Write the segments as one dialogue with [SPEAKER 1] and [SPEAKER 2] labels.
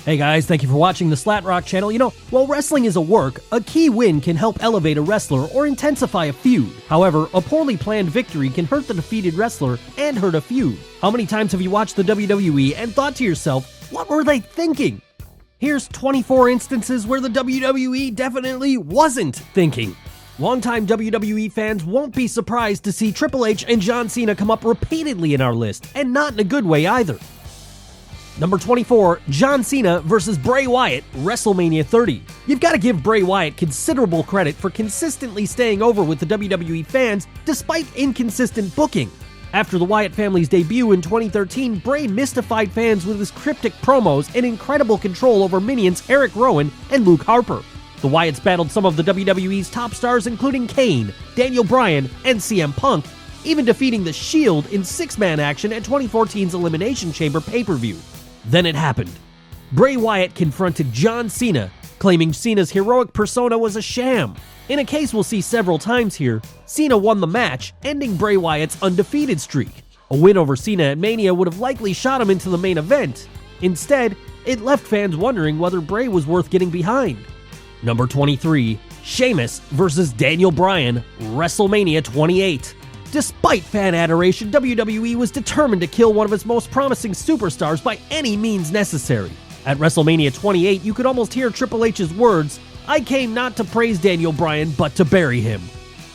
[SPEAKER 1] Hey guys, thank you for watching the Slat Rock channel. While wrestling is a work, a key win can help elevate a wrestler or intensify a feud. However, a poorly planned victory can hurt the defeated wrestler and hurt a feud. How many times have you watched the WWE and thought to yourself, what were they thinking? Here's 24 instances where the WWE definitely wasn't thinking. Longtime WWE fans won't be surprised to see Triple H and John Cena come up repeatedly in our list, and not in a good way either. Number 24, John Cena versus Bray Wyatt, WrestleMania 30. You've got to give Bray Wyatt considerable credit for consistently staying over with the WWE fans despite inconsistent booking. After the Wyatt family's debut in 2013, Bray mystified fans with his cryptic promos and incredible control over minions Eric Rowan and Luke Harper. The Wyatts battled some of the WWE's top stars including Kane, Daniel Bryan, and CM Punk, even defeating The Shield in six-man action at 2014's Elimination Chamber pay-per-view. Then it happened. Bray Wyatt confronted John Cena, claiming Cena's heroic persona was a sham. In a case we'll see several times here, Cena won the match, ending Bray Wyatt's undefeated streak. A win over Cena at Mania would have likely shot him into the main event. Instead, it left fans wondering whether Bray was worth getting behind. Number 23, Sheamus versus Daniel Bryan, WrestleMania 28. Despite fan adoration, WWE was determined to kill one of its most promising superstars by any means necessary. At WrestleMania 28, you could almost hear Triple H's words, "I came not to praise Daniel Bryan, but to bury him."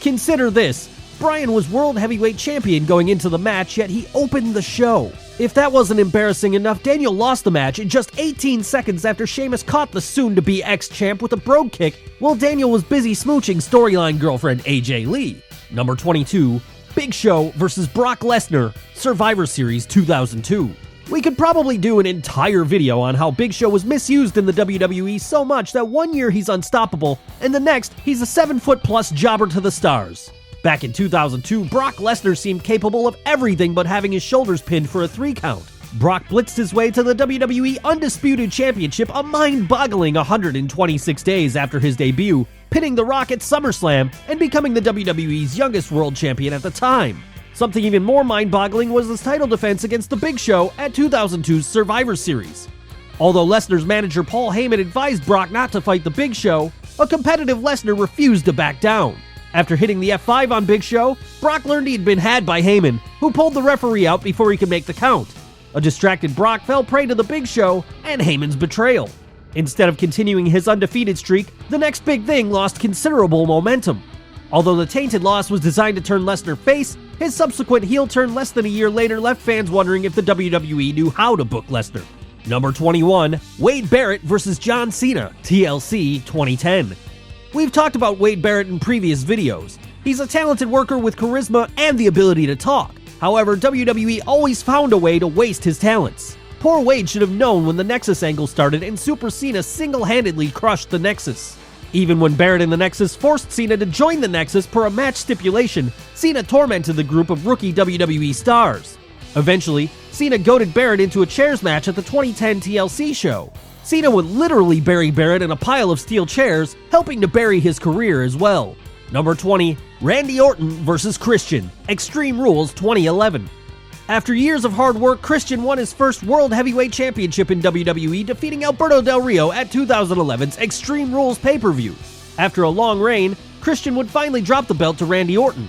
[SPEAKER 1] Consider this, Bryan was World Heavyweight Champion going into the match, yet he opened the show. If that wasn't embarrassing enough, Daniel lost the match in just 18 seconds after Sheamus caught the soon-to-be ex-champ with a brogue kick while Daniel was busy smooching storyline girlfriend AJ Lee. Number 22, Big Show versus Brock Lesnar, Survivor Series 2002. We could probably do an entire video on how Big Show was misused in the WWE so much that one year he's unstoppable, and the next he's a 7-foot-plus jobber to the stars. Back in 2002, Brock Lesnar seemed capable of everything but having his shoulders pinned for a 3 count. Brock blitzed his way to the WWE Undisputed Championship a mind-boggling 126 days after his debut, pinning The Rock at SummerSlam and becoming the WWE's youngest world champion at the time. Something even more mind-boggling was his title defense against The Big Show at 2002's Survivor Series. Although Lesnar's manager Paul Heyman advised Brock not to fight The Big Show, a competitive Lesnar refused to back down. After hitting the F5 on Big Show, Brock learned he'd been had by Heyman, who pulled the referee out before he could make the count. A distracted Brock fell prey to The Big Show and Heyman's betrayal. Instead of continuing his undefeated streak, the next big thing lost considerable momentum. Although the tainted loss was designed to turn Lesnar face, his subsequent heel turn less than a year later left fans wondering if the WWE knew how to book Lesnar. Number 21, Wade Barrett versus John Cena, TLC 2010. We've talked about Wade Barrett in previous videos. He's a talented worker with charisma and the ability to talk. However, WWE always found a way to waste his talents. Poor Wade should have known when the Nexus angle started and Super Cena single-handedly crushed the Nexus. Even when Barrett and the Nexus forced Cena to join the Nexus per a match stipulation, Cena tormented the group of rookie WWE stars. Eventually, Cena goaded Barrett into a chairs match at the 2010 TLC show. Cena would literally bury Barrett in a pile of steel chairs, helping to bury his career as well. Number 20, Randy Orton versus Christian, Extreme Rules 2011. After years of hard work, Christian won his first World Heavyweight Championship in WWE, defeating Alberto Del Rio at 2011's Extreme Rules pay-per-view. After a long reign, Christian would finally drop the belt to Randy Orton.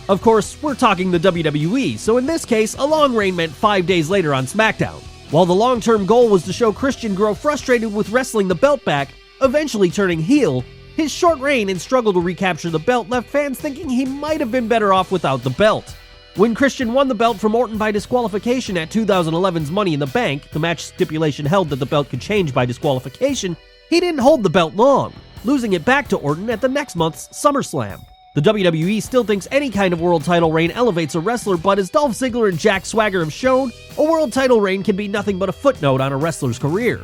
[SPEAKER 1] Of course, we're talking the WWE, so in this case, a long reign meant 5 days later on SmackDown. While the long-term goal was to show Christian grow frustrated with wrestling the belt back, eventually turning heel, his short reign and struggle to recapture the belt left fans thinking he might have been better off without the belt. When Christian won the belt from Orton by disqualification at 2011's Money in the Bank, the match stipulation held that the belt could change by disqualification, he didn't hold the belt long, losing it back to Orton at the next month's SummerSlam. The WWE still thinks any kind of world title reign elevates a wrestler, but as Dolph Ziggler and Jack Swagger have shown, a world title reign can be nothing but a footnote on a wrestler's career.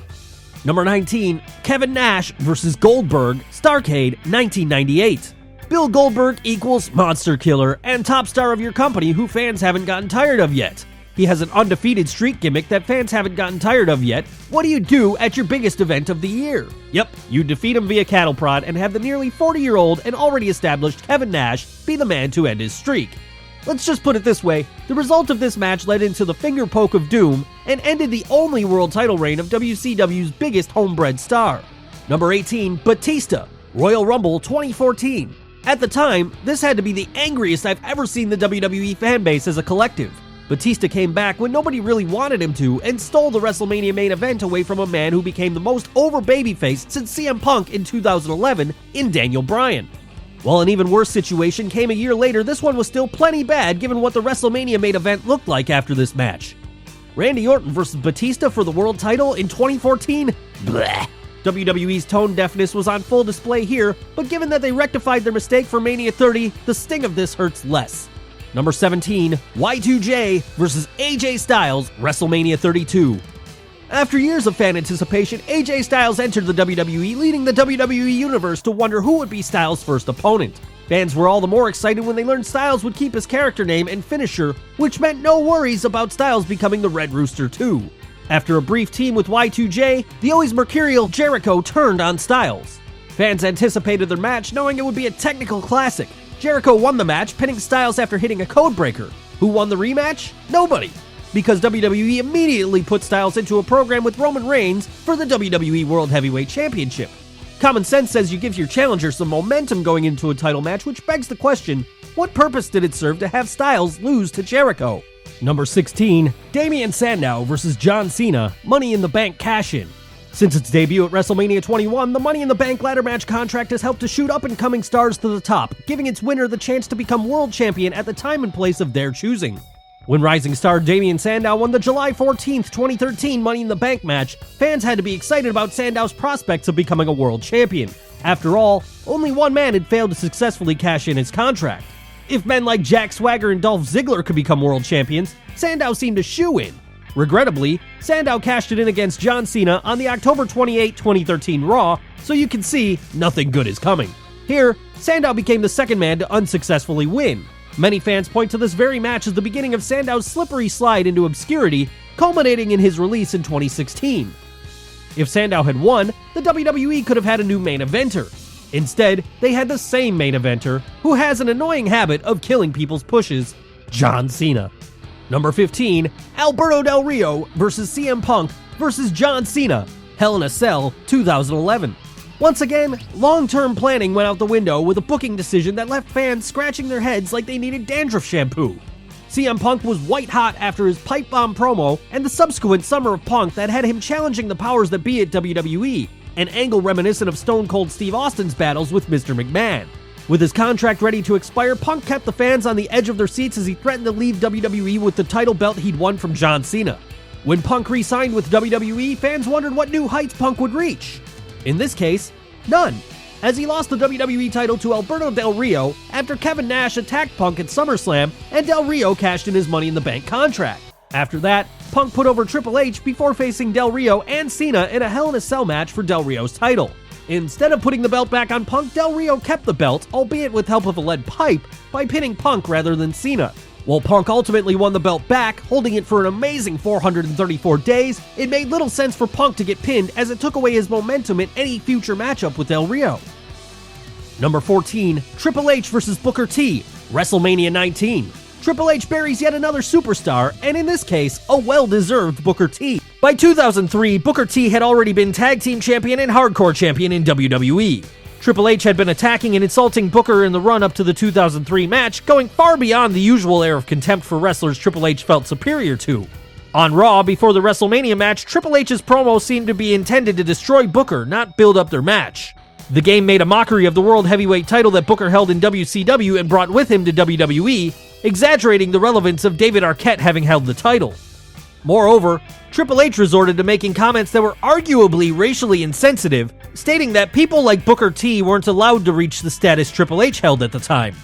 [SPEAKER 1] Number 19, Kevin Nash versus Goldberg, Starrcade 1998. Bill Goldberg equals monster killer and top star of your company who fans haven't gotten tired of yet. He has an undefeated streak gimmick that fans haven't gotten tired of yet. What do you do at your biggest event of the year? Yep, you defeat him via cattle prod and have the nearly 40-year-old and already established Kevin Nash be the man to end his streak. Let's just put it this way, the result of this match led into the finger poke of doom and ended the only world title reign of WCW's biggest homebred star. Number 18, Batista, Royal Rumble 2014. At the time, this had to be the angriest I've ever seen the WWE fanbase as a collective. Batista came back when nobody really wanted him to and stole the WrestleMania main event away from a man who became the most over babyface since CM Punk in 2011 in Daniel Bryan. While an even worse situation came a year later, this one was still plenty bad given what the WrestleMania main event looked like after this match. Randy Orton versus Batista for the world title in 2014? Bleh. WWE's tone deafness was on full display here, but given that they rectified their mistake for Mania 30, the sting of this hurts less. Number 17, Y2J versus AJ Styles, WrestleMania 32. After years of fan anticipation, AJ Styles entered the WWE, leading the WWE Universe to wonder who would be Styles' first opponent. Fans were all the more excited when they learned Styles would keep his character name and finisher, which meant no worries about Styles becoming the Red Rooster too. After a brief team with Y2J, the always mercurial Jericho turned on Styles. Fans anticipated their match, knowing it would be a technical classic. Jericho won the match, pinning Styles after hitting a codebreaker. Who won the rematch? Nobody, because WWE immediately put Styles into a program with Roman Reigns for the WWE World Heavyweight Championship. Common sense says you give your challenger some momentum going into a title match, which begs the question, what purpose did it serve to have Styles lose to Jericho? Number 16, Damien Sandow versus John Cena, Money in the Bank cash-in. Since its debut at WrestleMania 21, the Money in the Bank ladder match contract has helped to shoot up-and-coming stars to the top, giving its winner the chance to become world champion at the time and place of their choosing. When rising star Damien Sandow won the July 14, 2013 Money in the Bank match, fans had to be excited about Sandow's prospects of becoming a world champion. After all, only one man had failed to successfully cash in his contract. If men like Jack Swagger and Dolph Ziggler could become world champions, Sandow seemed a shoo-in. Regrettably, Sandow cashed it in against John Cena on the October 28, 2013 Raw, so you can see nothing good is coming. Here, Sandow became the second man to unsuccessfully win. Many fans point to this very match as the beginning of Sandow's slippery slide into obscurity, culminating in his release in 2016. If Sandow had won, the WWE could have had a new main eventer. Instead, they had the same main eventer, who has an annoying habit of killing people's pushes, John Cena. Number 15, Alberto Del Rio versus CM Punk versus John Cena, Hell in a Cell 2011. Once again, long-term planning went out the window with a booking decision that left fans scratching their heads like they needed dandruff shampoo. CM Punk was white-hot after his pipe bomb promo and the subsequent Summer of Punk that had him challenging the powers that be at WWE, an angle reminiscent of Stone Cold Steve Austin's battles with Mr. McMahon. With his contract ready to expire, Punk kept the fans on the edge of their seats as he threatened to leave WWE with the title belt he'd won from John Cena. When Punk re-signed with WWE, fans wondered what new heights Punk would reach. In this case, none, as he lost the WWE title to Alberto Del Rio after Kevin Nash attacked Punk at SummerSlam and Del Rio cashed in his Money in the Bank contract. After that, Punk put over Triple H before facing Del Rio and Cena in a Hell in a Cell match for Del Rio's title. Instead of putting the belt back on Punk, Del Rio kept the belt, albeit with help of a lead pipe, by pinning Punk rather than Cena. While Punk ultimately won the belt back, holding it for an amazing 434 days, it made little sense for Punk to get pinned as it took away his momentum in any future matchup with Del Rio. Number 14, Triple H vs. Booker T, WrestleMania 19. Triple H buries yet another superstar, and in this case, a well-deserved Booker T. By 2003, Booker T had already been Tag Team Champion and Hardcore Champion in WWE. Triple H had been attacking and insulting Booker in the run-up to the 2003 match, going far beyond the usual air of contempt for wrestlers Triple H felt superior to. On Raw, before the WrestleMania match, Triple H's promo seemed to be intended to destroy Booker, not build up their match. The game made a mockery of the World Heavyweight title that Booker held in WCW and brought with him to WWE, exaggerating the relevance of David Arquette having held the title. Moreover, Triple H resorted to making comments that were arguably racially insensitive, stating that people like Booker T weren't allowed to reach the status Triple H held at the time.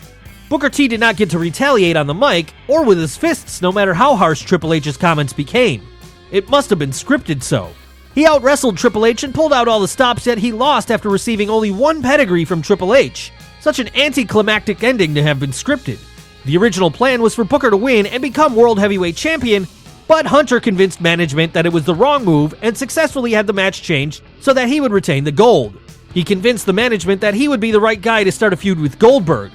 [SPEAKER 1] Booker T did not get to retaliate on the mic or with his fists, no matter how harsh Triple H's comments became. It must have been scripted so. He out-wrestled Triple H and pulled out all the stops, yet he lost after receiving only one pedigree from Triple H. Such an anticlimactic ending to have been scripted. The original plan was for Booker to win and become World Heavyweight Champion, but Hunter convinced management that it was the wrong move and successfully had the match changed so that he would retain the gold. He convinced the management that he would be the right guy to start a feud with Goldberg.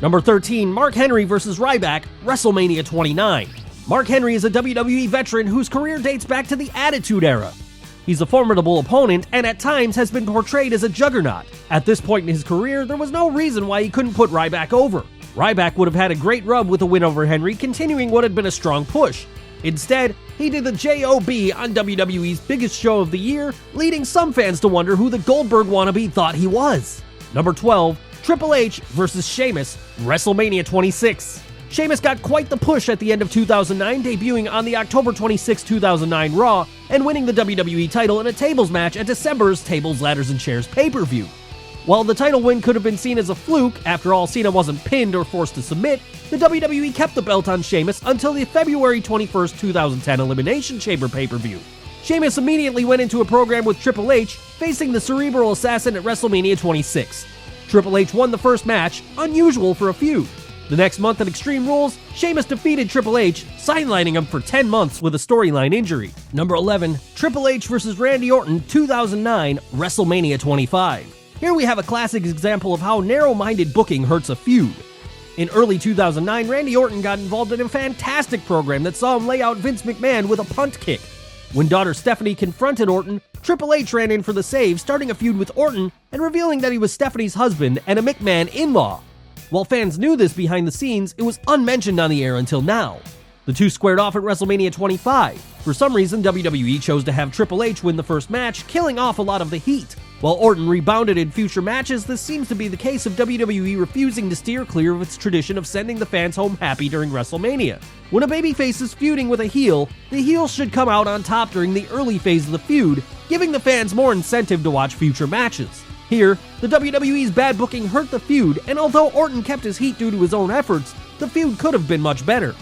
[SPEAKER 1] Number 13, Mark Henry vs. Ryback, WrestleMania 29. Mark Henry is a WWE veteran whose career dates back to the Attitude Era. He's a formidable opponent and at times has been portrayed as a juggernaut. At this point in his career, there was no reason why he couldn't put Ryback over. Ryback would have had a great rub with a win over Henry, continuing what had been a strong push. Instead, he did the JOB on WWE's biggest show of the year, leading some fans to wonder who the Goldberg wannabe thought he was. Number 12, Triple H vs. Sheamus, WrestleMania 26. Sheamus got quite the push at the end of 2009, debuting on the October 26, 2009 Raw, and winning the WWE title in a tables match at December's Tables, Ladders, and Chairs pay-per-view. While the title win could have been seen as a fluke, after all, Cena wasn't pinned or forced to submit, the WWE kept the belt on Sheamus until the February 21, 2010 Elimination Chamber pay-per-view. Sheamus immediately went into a program with Triple H, facing the Cerebral Assassin at WrestleMania 26. Triple H won the first match, unusual for a feud. The next month at Extreme Rules, Sheamus defeated Triple H, sidelining him for 10 months with a storyline injury. Number 11, Triple H vs. Randy Orton, 2009, WrestleMania 25. Here we have a classic example of how narrow-minded booking hurts a feud. In early 2009, Randy Orton got involved in a fantastic program that saw him lay out Vince McMahon with a punt kick. When daughter Stephanie confronted Orton, Triple H ran in for the save, starting a feud with Orton and revealing that he was Stephanie's husband and a McMahon in-law. While fans knew this behind the scenes, it was unmentioned on the air until now. The two squared off at WrestleMania 25. For some reason, WWE chose to have Triple H win the first match, killing off a lot of the heat. While Orton rebounded in future matches, this seems to be the case of WWE refusing to steer clear of its tradition of sending the fans home happy during WrestleMania. When a babyface is feuding with a heel, the heel should come out on top during the early phase of the feud, giving the fans more incentive to watch future matches. Here, the WWE's bad booking hurt the feud, and although Orton kept his heat due to his own efforts, the feud could have been much better.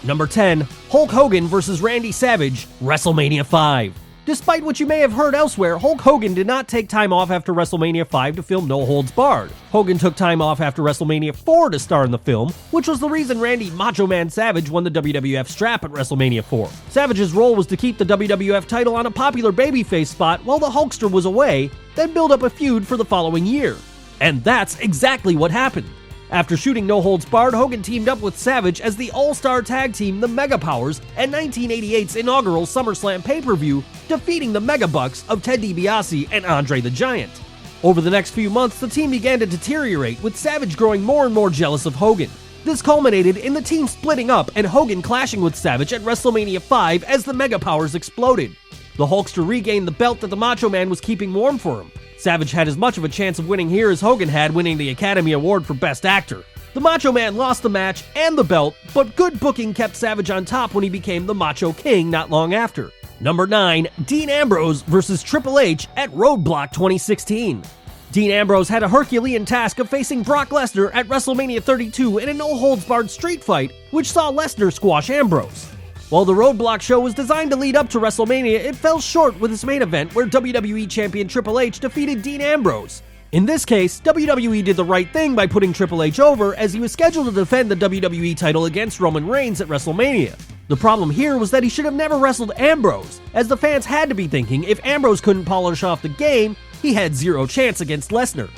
[SPEAKER 1] Number 10, Hulk Hogan vs. Randy Savage, WrestleMania 5. Despite what you may have heard elsewhere, Hulk Hogan did not take time off after WrestleMania 5 to film No Holds Barred. Hogan took time off after WrestleMania 4 to star in the film, which was the reason Randy Macho Man Savage won the WWF strap at WrestleMania 4. Savage's role was to keep the WWF title on a popular babyface spot while the Hulkster was away, then build up a feud for the following year. And that's exactly what happened. After shooting No Holds Barred, Hogan teamed up with Savage as the all-star tag team, the Mega Powers, at 1988's inaugural SummerSlam pay-per-view, defeating the Mega Bucks of Ted DiBiase and Andre the Giant. Over the next few months, the team began to deteriorate, with Savage growing more and more jealous of Hogan. This culminated in the team splitting up and Hogan clashing with Savage at WrestleMania 5 as the Mega Powers exploded. The Hulkster regained the belt that the Macho Man was keeping warm for him. Savage had as much of a chance of winning here as Hogan had winning the Academy Award for Best Actor. The Macho Man lost the match and the belt, but good booking kept Savage on top when he became the Macho King not long after. Number 9, Dean Ambrose vs. Triple H at Roadblock 2016. Dean Ambrose had a Herculean task of facing Brock Lesnar at WrestleMania 32 in a no-holds-barred street fight, which saw Lesnar squash Ambrose. While the Roadblock show was designed to lead up to WrestleMania, it fell short with its main event where WWE Champion Triple H defeated Dean Ambrose. In this case, WWE did the right thing by putting Triple H over, as he was scheduled to defend the WWE title against Roman Reigns at WrestleMania. The problem here was that he should have never wrestled Ambrose, as the fans had to be thinking if Ambrose couldn't polish off the game, he had zero chance against Lesnar.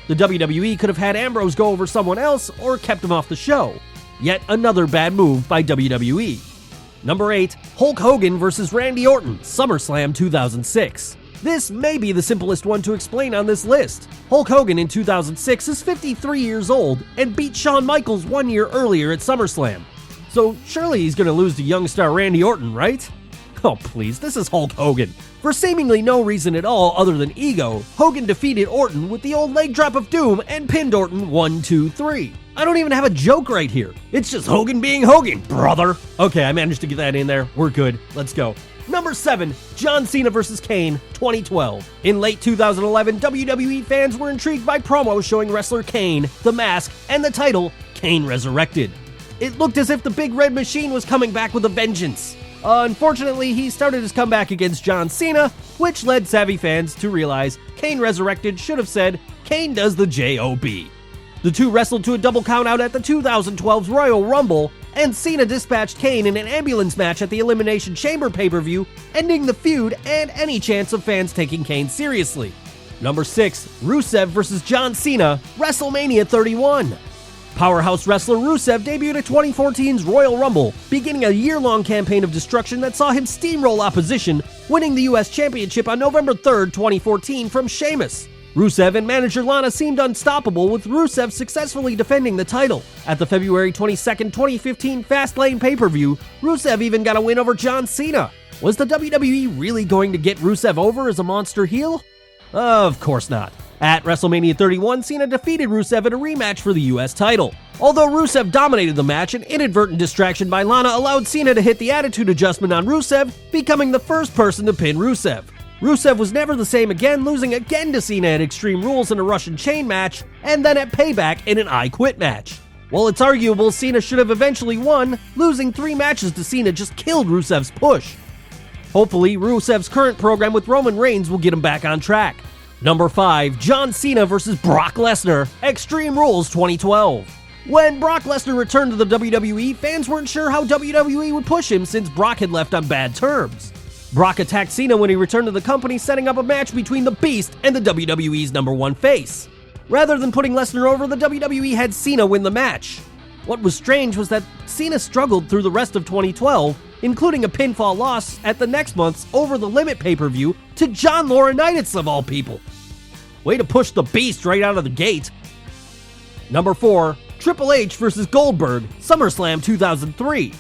[SPEAKER 1] The WWE could have had Ambrose go over someone else or kept him off the show. Yet another bad move by WWE. Number 8, Hulk Hogan vs. Randy Orton, SummerSlam 2006. This may be the simplest one to explain on this list. Hulk Hogan in 2006 is 53 years old and beat Shawn Michaels 1 year earlier at SummerSlam. So surely he's going to lose to young star Randy Orton, right? Oh please, this is Hulk Hogan. For seemingly no reason at all other than ego, Hogan defeated Orton with the old leg drop of doom and pinned Orton 1, 2, 3. I don't even have a joke right here. It's just Hogan being Hogan, brother. Okay, I managed to get that in there. We're good. Let's go. Number 7, John Cena vs. Kane, 2012. In late 2011, WWE fans were intrigued by promos showing wrestler Kane, the mask, and the title, Kane Resurrected. It looked as if the Big Red Machine was coming back with a vengeance. Unfortunately, he started his comeback against John Cena, which led savvy fans to realize Kane Resurrected should have said, Kane does the J.O.B. The two wrestled to a double countout at the 2012's Royal Rumble, and Cena dispatched Kane in an ambulance match at the Elimination Chamber pay-per-view, ending the feud and any chance of fans taking Kane seriously. Number 6, Rusev vs. John Cena, WrestleMania 31. Powerhouse wrestler Rusev debuted at 2014's Royal Rumble, beginning a year-long campaign of destruction that saw him steamroll opposition, winning the US Championship on November 3rd, 2014 from Sheamus. Rusev and manager Lana seemed unstoppable, with Rusev successfully defending the title. At the February 22, 2015 Fastlane pay-per-view, Rusev even got a win over John Cena. Was the WWE really going to get Rusev over as a monster heel? Of course not. At WrestleMania 31, Cena defeated Rusev in a rematch for the US title. Although Rusev dominated the match, an inadvertent distraction by Lana allowed Cena to hit the attitude adjustment on Rusev, becoming the first person to pin Rusev. Rusev was never the same again, losing again to Cena at Extreme Rules in a Russian chain match, and then at Payback in an I Quit match. While it's arguable Cena should have eventually won, losing 3 matches to Cena just killed Rusev's push. Hopefully, Rusev's current program with Roman Reigns will get him back on track. Number 5, John Cena vs. Brock Lesnar, Extreme Rules 2012. When Brock Lesnar returned to the WWE, fans weren't sure how WWE would push him since Brock had left on bad terms. Brock attacked Cena when he returned to the company, setting up a match between the Beast and the WWE's #1 face. Rather than putting Lesnar over, the WWE had Cena win the match. What was strange was that Cena struggled through the rest of 2012, including a pinfall loss at the next month's Over the Limit pay-per-view to John Laurinaitis of all people. Way to push the Beast right out of the gate. Number 4, Triple H vs. Goldberg, SummerSlam 2003.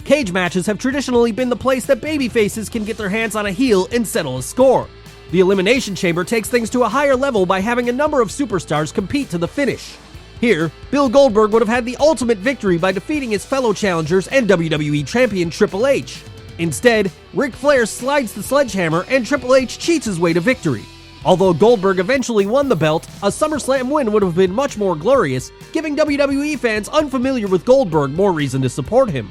[SPEAKER 1] Cage matches have traditionally been the place that babyfaces can get their hands on a heel and settle a score. The Elimination Chamber takes things to a higher level by having a number of superstars compete to the finish. Here, Bill Goldberg would have had the ultimate victory by defeating his fellow challengers and WWE Champion Triple H. Instead, Ric Flair slides the sledgehammer and Triple H cheats his way to victory. Although Goldberg eventually won the belt, a SummerSlam win would have been much more glorious, giving WWE fans unfamiliar with Goldberg more reason to support him.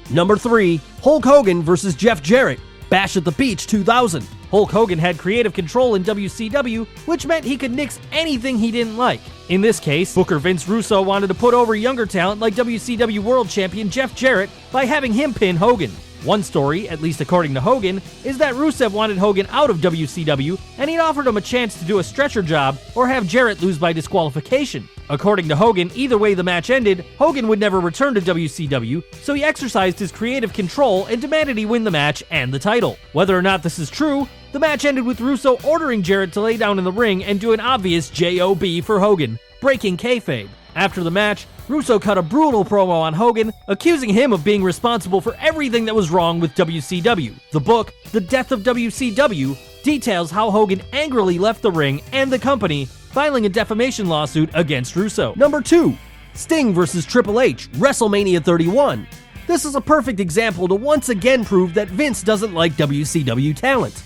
[SPEAKER 1] Number 3, Hulk Hogan vs. Jeff Jarrett, Bash at the Beach 2000. Hulk Hogan had creative control in WCW, which meant he could nix anything he didn't like. In this case, Booker Vince Russo wanted to put over younger talent like WCW World Champion Jeff Jarrett by having him pin Hogan. One story, at least according to Hogan, is that Rusev wanted Hogan out of WCW and he'd offered him a chance to do a stretcher job or have Jarrett lose by disqualification. According to Hogan, either way the match ended, Hogan would never return to WCW, so he exercised his creative control and demanded he win the match and the title. Whether or not this is true, the match ended with Russo ordering Jarrett to lay down in the ring and do an obvious JOB for Hogan, breaking kayfabe. After the match, Russo cut a brutal promo on Hogan, accusing him of being responsible for everything that was wrong with WCW. The book, The Death of WCW, details how Hogan angrily left the ring and the company, filing a defamation lawsuit against Russo. Number 2, Sting vs. Triple H, WrestleMania 31. This is a perfect example to once again prove that Vince doesn't like WCW talent.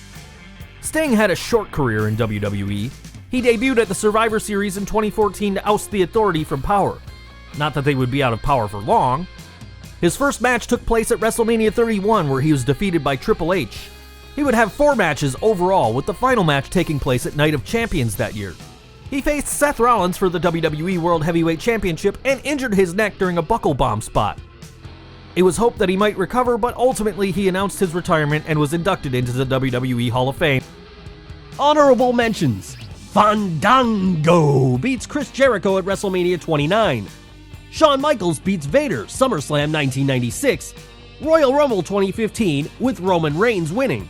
[SPEAKER 1] Sting had a short career in WWE. He debuted at the Survivor Series in 2014 to oust the Authority from power. Not that they would be out of power for long. His first match took place at WrestleMania 31, where he was defeated by Triple H. He would have 4 matches overall, with the final match taking place at Night of Champions that year. He faced Seth Rollins for the WWE World Heavyweight Championship and injured his neck during a buckle bomb spot. It was hoped that he might recover, but ultimately he announced his retirement and was inducted into the WWE Hall of Fame. Honorable mentions: Fandango beats Chris Jericho at WrestleMania 29. Shawn Michaels beats Vader, SummerSlam 1996. Royal Rumble 2015, with Roman Reigns winning.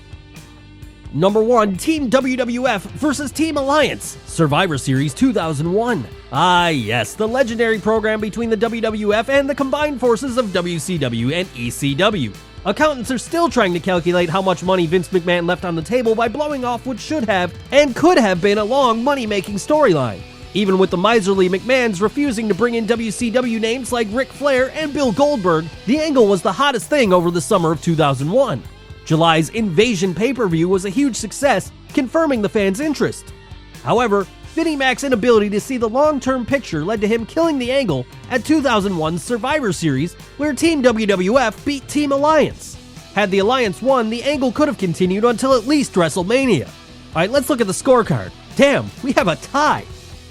[SPEAKER 1] Number 1, Team WWF versus Team Alliance, Survivor Series 2001. Ah yes, the legendary program between the WWF and the combined forces of WCW and ECW. Accountants are still trying to calculate how much money Vince McMahon left on the table by blowing off what should have and could have been a long money-making storyline. Even with the miserly McMahons refusing to bring in WCW names like Ric Flair and Bill Goldberg, the angle was the hottest thing over the summer of 2001. July's Invasion pay-per-view was a huge success, confirming the fans' interest. However, Vinnie Mac's inability to see the long-term picture led to him killing the angle at 2001's Survivor Series, where Team WWF beat Team Alliance. Had the Alliance won, the angle could have continued until at least WrestleMania. Alright, let's look at the scorecard. Damn, we have a tie.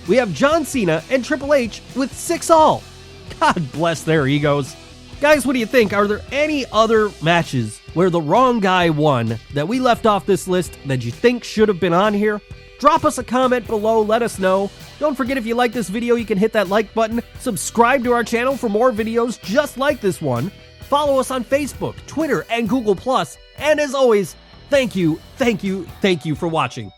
[SPEAKER 1] We have John Cena and Triple H with 6-all. God bless their egos. Guys, what do you think? Are there any other matches where the wrong guy won that we left off this list that you think should have been on here? Drop us a comment below, let us know. Don't forget, if you like this video, you can hit that like button, subscribe to our channel for more videos just like this one, follow us on Facebook, Twitter, and Google+, and as always, thank you for watching.